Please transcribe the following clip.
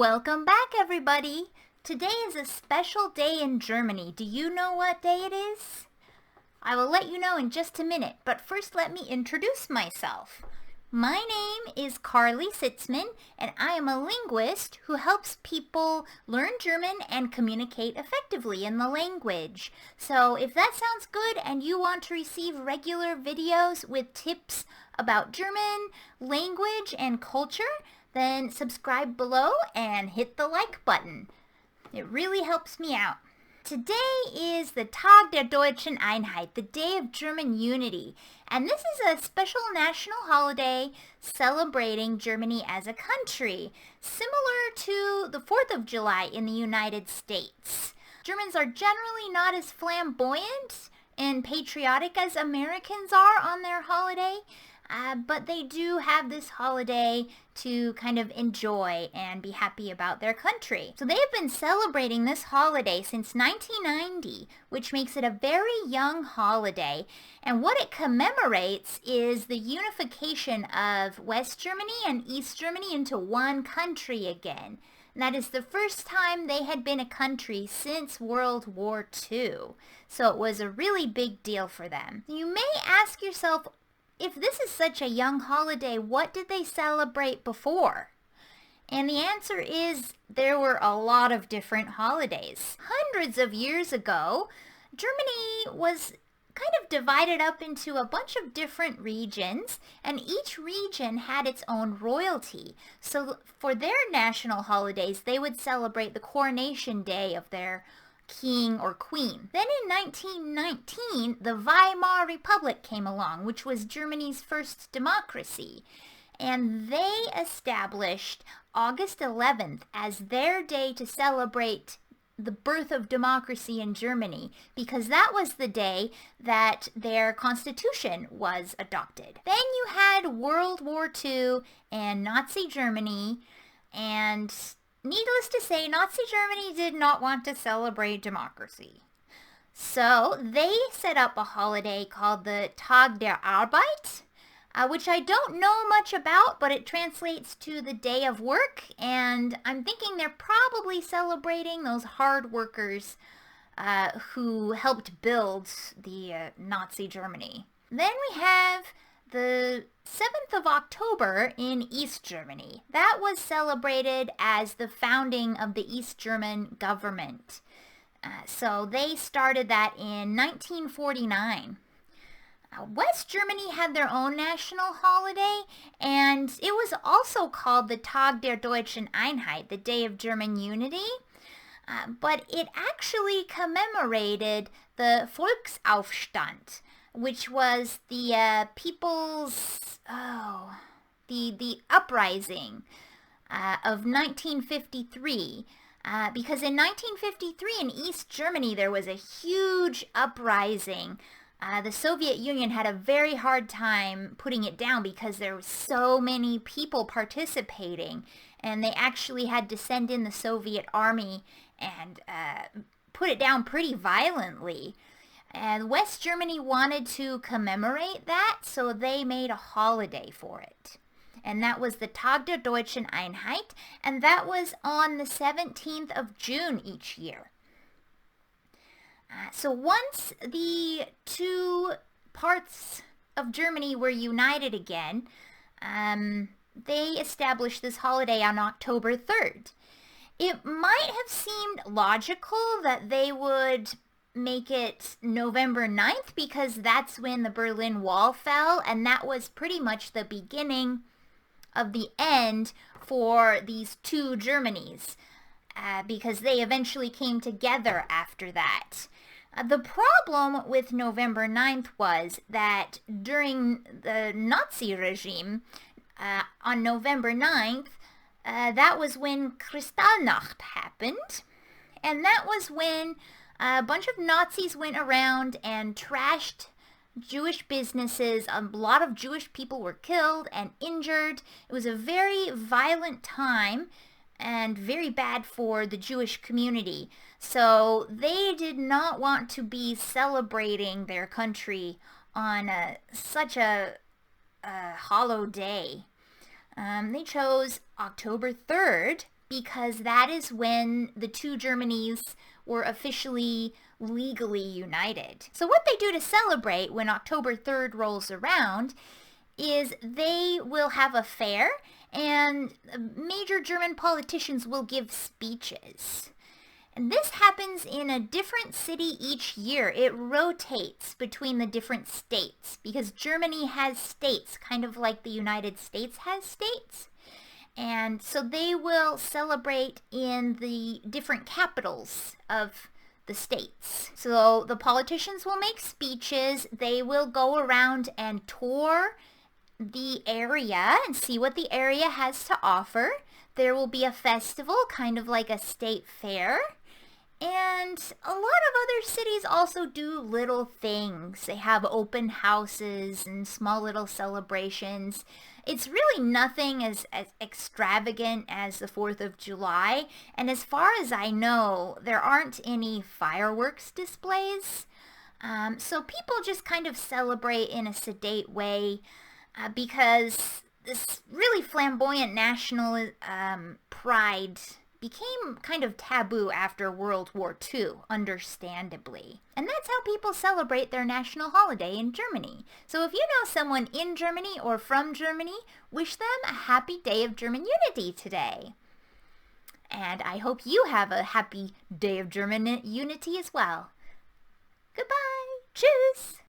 Welcome back, everybody! Today is a special day in Germany. Do you know what day it is? I will let you know in just a minute, but first let me introduce myself. My name is Carlie Sitzman, and I am a linguist who helps people learn German and communicate effectively in the language. So if that sounds good and you want to receive regular videos with tips about German, language, and culture, then subscribe below and hit the like button. It really helps me out. Today is the Tag der Deutschen Einheit, the Day of German Unity, and this is a special national holiday celebrating Germany as a country, similar to the 4th of July in the United States. Germans are generally not as flamboyant and patriotic as Americans are on their holiday, but they do have this holiday to kind of enjoy and be happy about their country. So they have been celebrating this holiday since 1990, which makes it a very young holiday. And what it commemorates is the unification of West Germany and East Germany into one country again. And that is the first time they had been a country since World War II. So it was a really big deal for them. You may ask yourself, if this is such a young holiday, what did they celebrate before? And the answer is there were a lot of different holidays. Hundreds of years ago, Germany was kind of divided up into a bunch of different regions, and each region had its own royalty. So for their national holidays, they would celebrate the coronation day of their king or queen. Then in 1919, the Weimar Republic came along, which was Germany's first democracy. And they established August 11th as their day to celebrate the birth of democracy in Germany, because that was the day that their constitution was adopted. Then you had World War II and Nazi Germany, and needless to say, Nazi Germany did not want to celebrate democracy. So they set up a holiday called the Tag der Arbeit, which I don't know much about, but it translates to the day of work, and I'm thinking they're probably celebrating those hard workers who helped build the Nazi Germany. Then we have the 7th of October in East Germany. That was celebrated as the founding of the East German government. So they started that in 1949. West Germany had their own national holiday, and it was also called the Tag der Deutschen Einheit, the Day of German Unity. But it actually commemorated the Volksaufstand, which was the the uprising of 1953. Because in 1953 in East Germany there was a huge uprising. The Soviet Union had a very hard time putting it down because there were so many people participating, and they actually had to send in the Soviet army and put it down pretty violently. And West Germany wanted to commemorate that, so they made a holiday for it. And that was the Tag der Deutschen Einheit, and that was on the 17th of June each year. So once the two parts of Germany were united again, they established this holiday on October 3rd. It might have seemed logical that they would make it November 9th because that's when the Berlin Wall fell, and that was pretty much the beginning of the end for these two Germanys, because they eventually came together after that. The problem with November 9th was that during the Nazi regime, on November 9th, that was when Kristallnacht happened, and that was when a bunch of Nazis went around and trashed Jewish businesses. A lot of Jewish people were killed and injured. It was a very violent time and very bad for the Jewish community. So they did not want to be celebrating their country on such a hollow day. They chose October 3rd because that is when the two Germanys were officially legally united. So what they do to celebrate when October 3rd rolls around is they will have a fair, and major German politicians will give speeches. And this happens in a different city each year. It rotates between the different states because Germany has states, kind of like the United States has states. And so they will celebrate in the different capitals of the states. So the politicians will make speeches. They will go around and tour the area and see what the area has to offer. There will be a festival, kind of like a state fair. And a lot of other cities also do little things. They have open houses and small little celebrations. It's really nothing as extravagant as the 4th of July. And as far as I know, there aren't any fireworks displays. So people just kind of celebrate in a sedate way because this really flamboyant national pride became kind of taboo after World War II, understandably. And that's how people celebrate their national holiday in Germany. So if you know someone in Germany or from Germany, wish them a happy Day of German Unity today. And I hope you have a happy Day of German Unity as well. Goodbye. Tschüss.